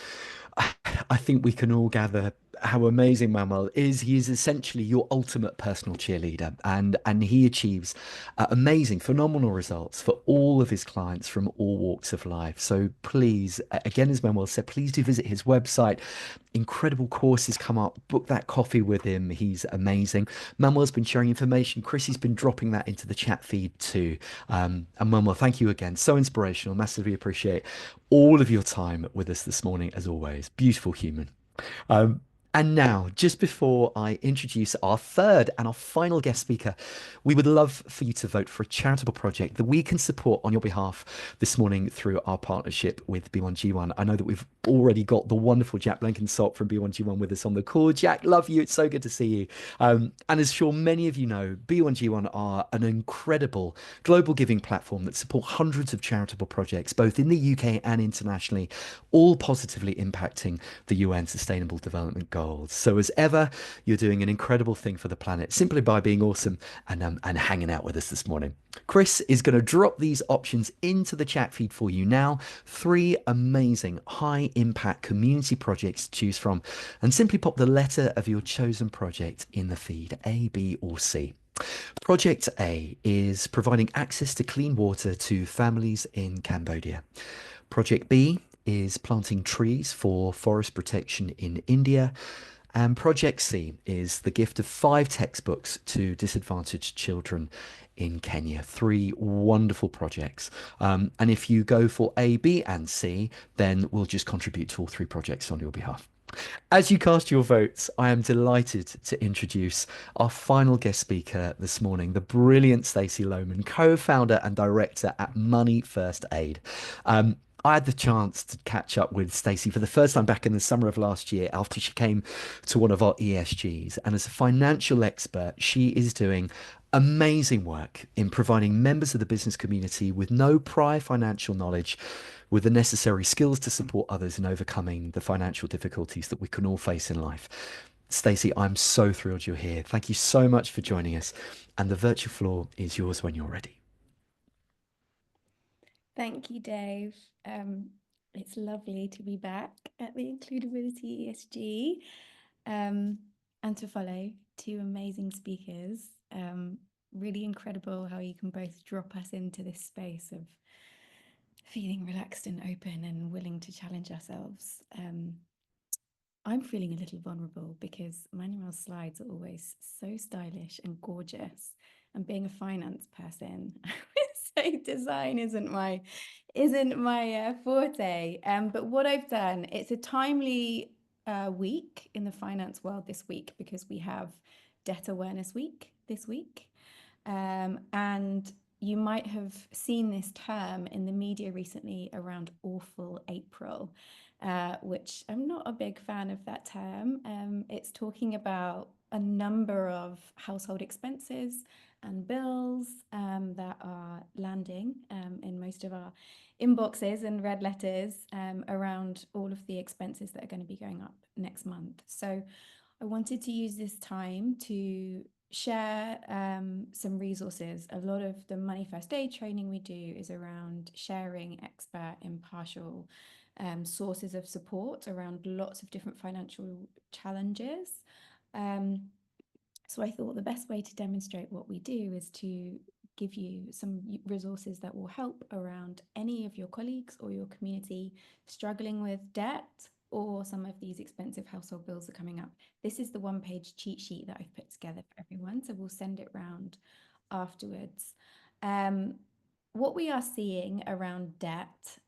I think we can all gather how amazing Manuel is. He is essentially your ultimate personal cheerleader, and he achieves amazing, phenomenal results for all of his clients from all walks of life. So please, again, as Manuel said, please do visit his website. Incredible courses come up. Book that coffee with him. He's amazing. Manuel's been sharing information. Chrissy's been dropping that into the chat feed too. And Manuel, thank you again. So inspirational. Massively appreciate all of your time with us this morning, as always. Beautiful human. And now, just before I introduce our third and our final guest speaker, we would love for you to vote for a charitable project that we can support on your behalf this morning through our partnership with B1G1. I know that we've already got the wonderful Jack Blenkinsop from B1G1 with us on the call. Jack, love you. It's so good to see you. And as sure many of you know, B1G1 are an incredible global giving platform that support hundreds of charitable projects, both in the UK and internationally, all positively impacting the UN Sustainable Development Goals. gold. So as ever, you're doing an incredible thing for the planet simply by being awesome and hanging out with us this morning. Chris is going to drop these options into the chat feed for you now. 3 amazing high impact community projects to choose from, and simply pop the letter of your chosen project in the feed, A, B, or C. Project A is providing access to clean water to families in Cambodia. Project B is planting trees for forest protection in India. And Project C is the gift of 5 textbooks to disadvantaged children in Kenya. 3 wonderful projects. And if you go for A, B, and C, then we'll just contribute to all 3 projects on your behalf. As you cast your votes, I am delighted to introduce our final guest speaker this morning, the brilliant Stacey Lohman, co-founder and director at Money First Aid. I had the chance to catch up with Stacey for the first time back in the summer of last year after she came to one of our ESGs. And as a financial expert, she is doing amazing work in providing members of the business community with no prior financial knowledge with the necessary skills to support others in overcoming the financial difficulties that we can all face in life. Stacey, I'm so thrilled you're here. Thank you so much for joining us. And the virtual floor is yours when you're ready. Thank you, Dave. It's lovely to be back at the Includability ESG and to follow 2 amazing speakers. Really incredible how you can both drop us into this space of feeling relaxed and open and willing to challenge ourselves. I'm feeling a little vulnerable because Manuel's slides are always so stylish and gorgeous. And being a finance person, I would say design isn't my forte. But what I've done, it's a timely week in the finance world this week because we have Debt Awareness Week this week. And you might have seen this term in the media recently around Awful April, which I'm not a big fan of that term. It's talking about a number of household expenses and bills that are landing in most of our inboxes and red letters around all of the expenses that are going to be going up next month. So I wanted to use this time to share some resources. A lot of the Money First Aid training we do is around sharing expert, impartial sources of support around lots of different financial challenges. So I thought the best way to demonstrate what we do is to give you some resources that will help around any of your colleagues or your community struggling with debt or some of these expensive household bills are coming up. This is the 1-page cheat sheet that I've put together for everyone, so we'll send it round afterwards. What we are seeing around debt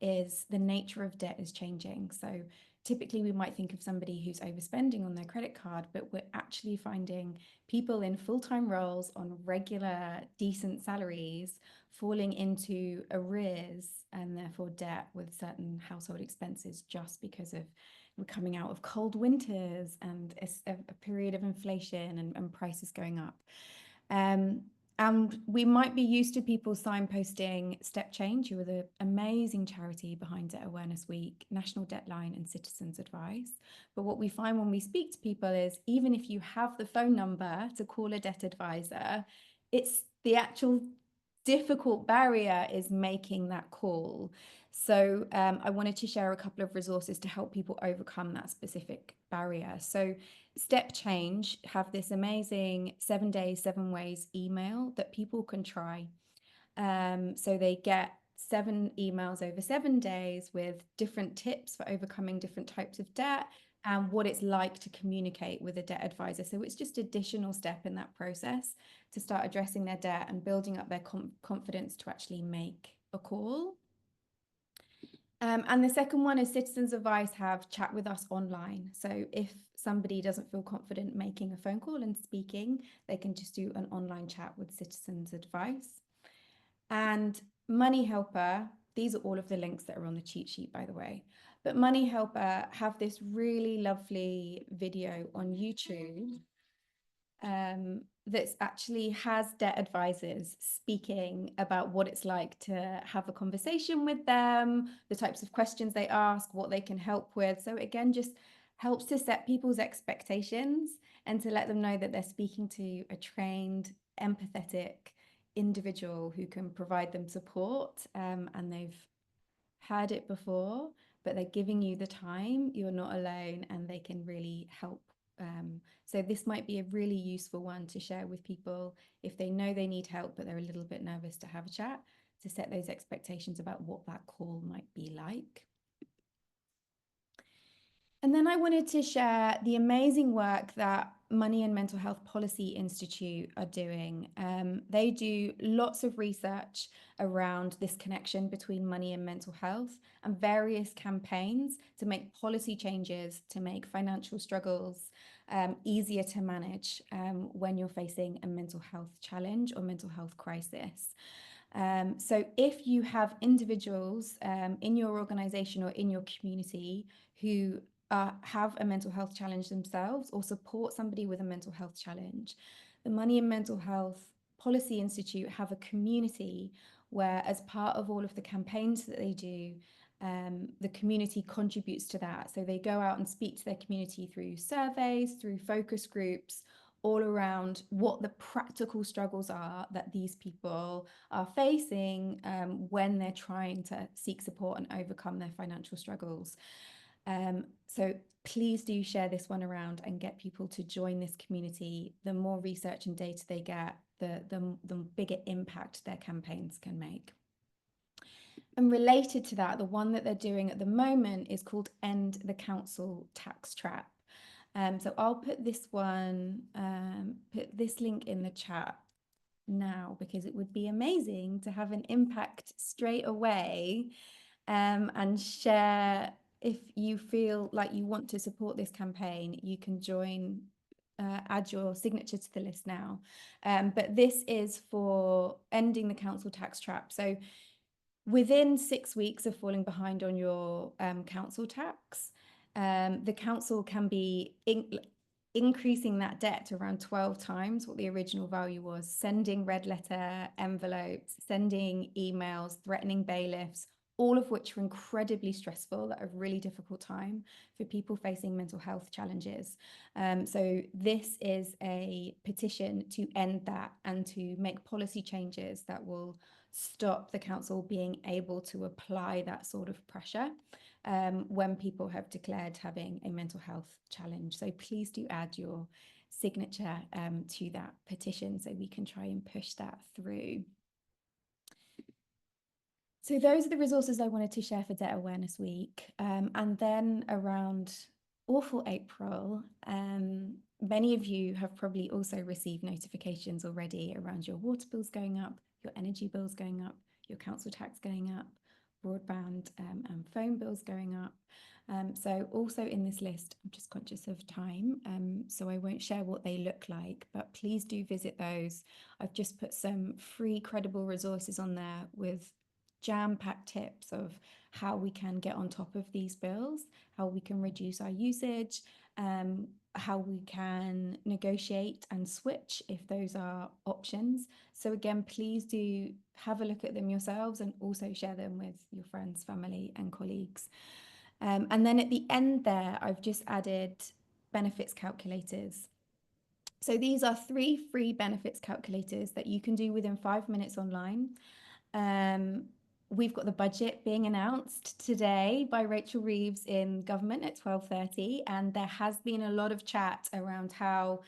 is the nature of debt is changing. So typically we might think of somebody who's overspending on their credit card, but we're actually finding people in full-time roles on regular, decent salaries falling into arrears and therefore debt with certain household expenses just because of we're coming out of cold winters and a period of inflation and prices going up. And we might be used to people signposting Step Change, who are the amazing charity behind Debt Awareness Week, National Deadline and Citizens Advice. But what we find when we speak to people is even if you have the phone number to call a debt advisor, it's the actual difficult barrier is making that call. So I wanted to share a couple of resources to help people overcome that specific barrier. So Step Change have this amazing 7 days, 7 ways email that people can try. So they get 7 emails over 7 days with different tips for overcoming different types of debt and what it's like to communicate with a debt advisor. So it's just additional step in that process to start addressing their debt and building up their confidence to actually make a call. And the second one is Citizens Advice have chat with us online. So if somebody doesn't feel confident making a phone call and speaking, they can just do an online chat with Citizens Advice. And Money Helper, these are all of the links that are on the cheat sheet, by the way. But Money Helper have this really lovely video on YouTube that actually has debt advisors speaking about what it's like to have a conversation with them, the types of questions they ask, what they can help with. So again, just helps to set people's expectations and to let them know that they're speaking to a trained, empathetic individual who can provide them support, and they've heard it before, but they're giving you the time, you're not alone, and they can really help. So this might be a really useful one to share with people if they know they need help, but they're a little bit nervous to have a chat, to set those expectations about what that call might be like. And then I wanted to share the amazing work that Money and Mental Health Policy Institute are doing. They do lots of research around this connection between money and mental health, and various campaigns to make policy changes to make financial struggles easier to manage when you're facing a mental health challenge or mental health crisis. So if you have individuals in your organization or in your community who have a mental health challenge themselves or support somebody with a mental health challenge, the Money and Mental Health Policy Institute have a community where, as part of all of the campaigns that they do, the community contributes to that. So they go out and speak to their community through surveys, through focus groups, all around what the practical struggles are that these people are facing when they're trying to seek support and overcome their financial struggles. So please do share this one around and get people to join this community. The more research and data they get, the bigger impact their campaigns can make. And related to that, the one that they're doing at the moment is called End the Council Tax Trap. So I'll put this one, put this link in the chat now, because it would be amazing to have an impact straight away, and share. If you feel like you want to support this campaign, you can join, add your signature to the list now. But this is for ending the council tax trap. So within 6 weeks of falling behind on your council tax, the council can be increasing that debt to around 12 times what the original value was, sending red letter envelopes, sending emails, threatening bailiffs, all of which are incredibly stressful at a really difficult time for people facing mental health challenges. So this is a petition to end that and to make policy changes that will stop the council being able to apply that sort of pressure when people have declared having a mental health challenge. So please do add your signature to that petition so we can try and push that through. So those are the resources I wanted to share for Debt Awareness Week. And then around Awful April, many of you have probably also received notifications already around your water bills going up, your energy bills going up, your council tax going up, broadband and phone bills going up. So also in this list, I'm just conscious of time, so I won't share what they look like, but please do visit those. I've just put some free credible resources on there with jam-packed tips of how we can get on top of these bills, how we can reduce our usage, how we can negotiate and switch if those are options. So again, please do have a look at them yourselves and also share them with your friends, family, and colleagues. And then at the end there, I've just added benefits calculators. So these are 3 free benefits calculators that you can do within 5 minutes online. We've got the budget being announced today by Rachel Reeves in government at 12:30, and there has been a lot of chat around how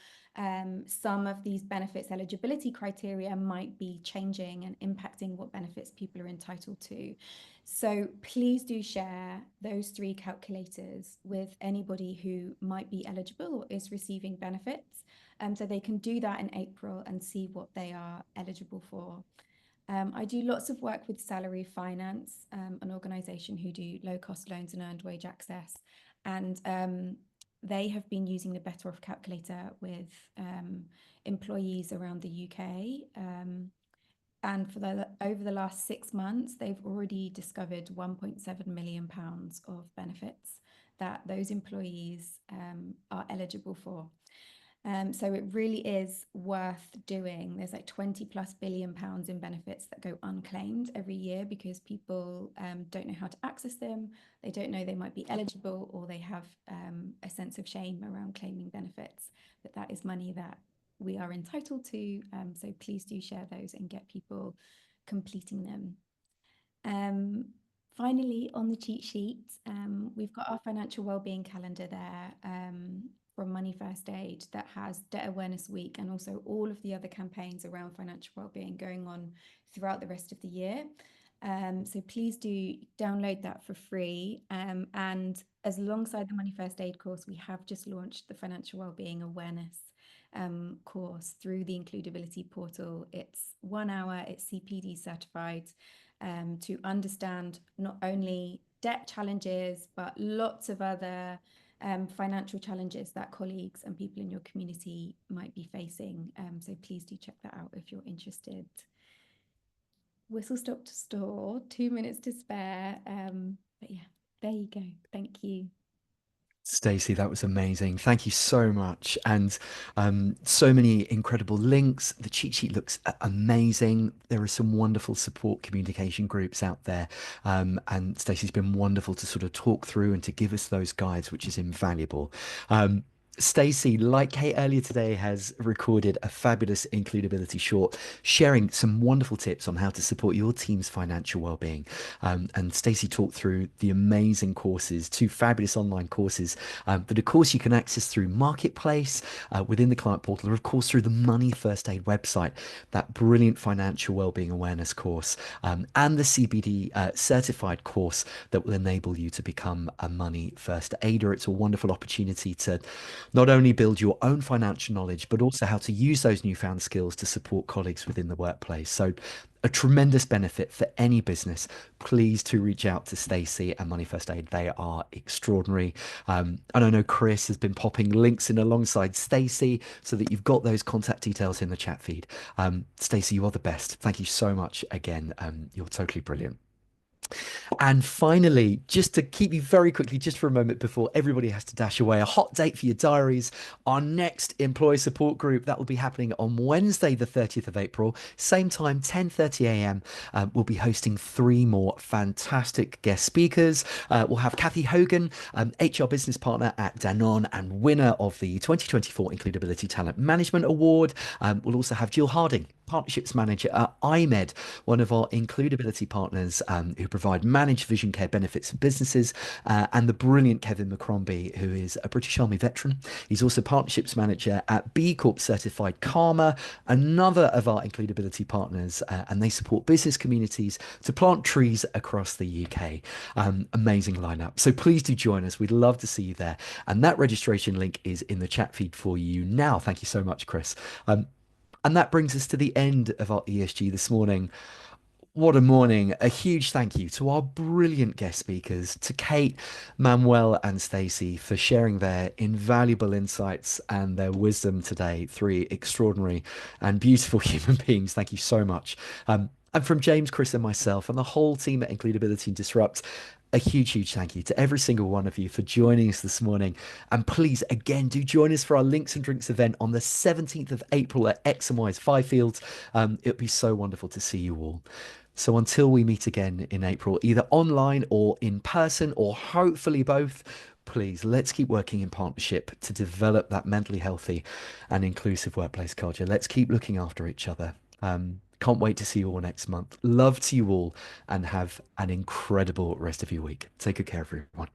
some of these benefits eligibility criteria might be changing and impacting what benefits people are entitled to. So please do share those 3 calculators with anybody who might be eligible or is receiving benefits, so they can do that in April and see what they are eligible for. I do lots of work with Salary Finance, an organisation who do low-cost loans and earned wage access, and they have been using the Better Off calculator with employees around the UK. And for over the last 6 months, they've already discovered £1.7 million of benefits that those employees are eligible for. So it really is worth doing. There's like 20+ billion pounds in benefits that go unclaimed every year because people don't know how to access them. They don't know they might be eligible, or they have a sense of shame around claiming benefits. But that is money that we are entitled to. So please do share those and get people completing them. Finally, on the cheat sheet, we've got our financial wellbeing calendar there from Money First Aid that has Debt Awareness Week and also all of the other campaigns around financial wellbeing going on throughout the rest of the year. So please do download that for free. And as alongside the Money First Aid course, we have just launched the financial wellbeing awareness course through the Includability portal. It's 1 hour, it's CPD certified, to understand not only debt challenges, but lots of other financial challenges that colleagues and people in your community might be facing. So please do check that out if you're interested. Whistle stop to store, 2 minutes to spare. But yeah, there you go. Thank you. Stacey, that was amazing. Thank you so much. And so many incredible links. The cheat sheet looks amazing. There are some wonderful support communication groups out there. And Stacey's been wonderful to sort of talk through and to give us those guides, which is invaluable. Stacey, like Kate earlier today, has recorded a fabulous includability short, sharing some wonderful tips on how to support your team's financial well-being. And Stacey talked through the amazing courses, 2 fabulous online courses that, of course, you can access through Marketplace within the client portal, or of course through the Money First Aid website, that brilliant financial well-being awareness course, and the CBD certified course that will enable you to become a Money First Aider. It's a wonderful opportunity to not only build your own financial knowledge, but also how to use those newfound skills to support colleagues within the workplace. So a tremendous benefit for any business. Please to reach out to Stacey and Money First Aid. They are extraordinary. And I know Chris has been popping links in alongside Stacey so that you've got those contact details in the chat feed. Stacey, you are the best. Thank you so much again. You're totally brilliant. And finally, just to keep you very quickly, just for a moment before everybody has to dash away, a hot date for your diaries. Our next employee support group, that will be happening on Wednesday, the 30th of April, same time, 10:30 a.m. We'll be hosting 3 more fantastic guest speakers. We'll have Kathy Hogan, HR business partner at Danone and winner of the 2024 Includability Talent Management Award. We'll also have Jill Harding, partnerships manager at IMED, one of our includability partners who provide managed vision care benefits for businesses, and the brilliant Kevin McCrombie, who is a British Army veteran. He's also partnerships manager at B Corp certified Karma, another of our includability partners, and they support business communities to plant trees across the UK. Amazing lineup. So please do join us. We'd love to see you there. And that registration link is in the chat feed for you now. Thank you so much, Chris. And that brings us to the end of our ESG this morning. What a morning. A huge thank you to our brilliant guest speakers, to Kate, Manuel, and Stacey for sharing their invaluable insights and their wisdom today. 3 extraordinary and beautiful human beings. Thank you so much. And from James, Chris, and myself, and the whole team at Includability and Disrupt, a huge thank you to every single one of you for joining us this morning. And please, again, do join us for our Links and Drinks event on the 17th of April at X and Y's Fifields. It would be so wonderful to see you all. So until we meet again in April, either online or in person, or hopefully both, please, let's keep working in partnership to develop that mentally healthy and inclusive workplace culture. Let's keep looking after each other. Can't wait to see you all next month. Love to you all, and have an incredible rest of your week. Take good care, everyone.